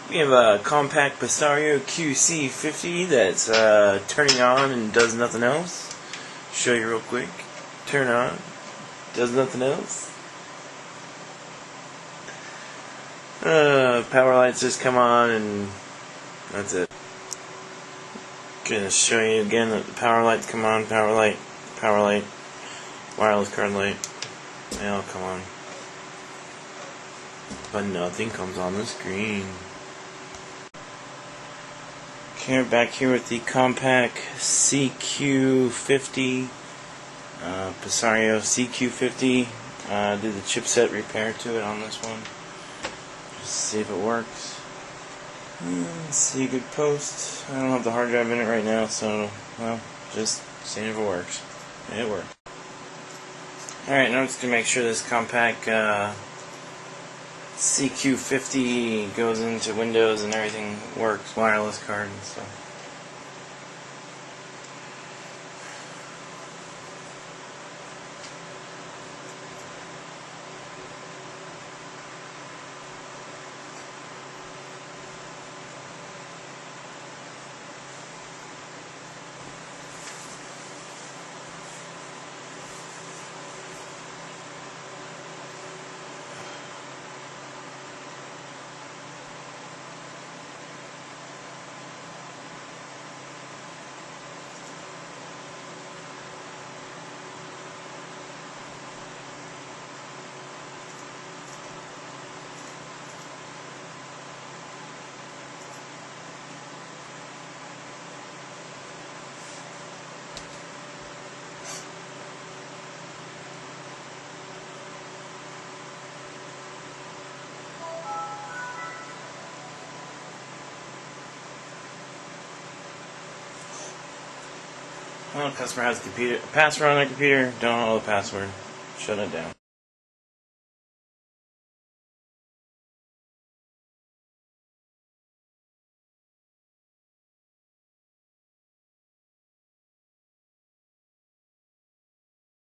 We have a Compaq QC50 that's turning on and does nothing else. Show you real quick. Turn on. Does nothing else. Power lights just come on and that's it. Gonna show you again that the power lights come on. Power light. Wireless card light. They all come on. But nothing comes on the screen. Okay, back here with the Compaq CQ50 CQ50. Did the chipset repair to it on this one. Just see if it works. Let's see a good post. I don't have the hard drive in it right now, so well, just seeing if it works. It worked. Alright, now I'm just gonna make sure this Compaq CQ50 goes into Windows and everything works, wireless card and stuff. Well, customer has a password on their computer, don't know the password. Shut it down.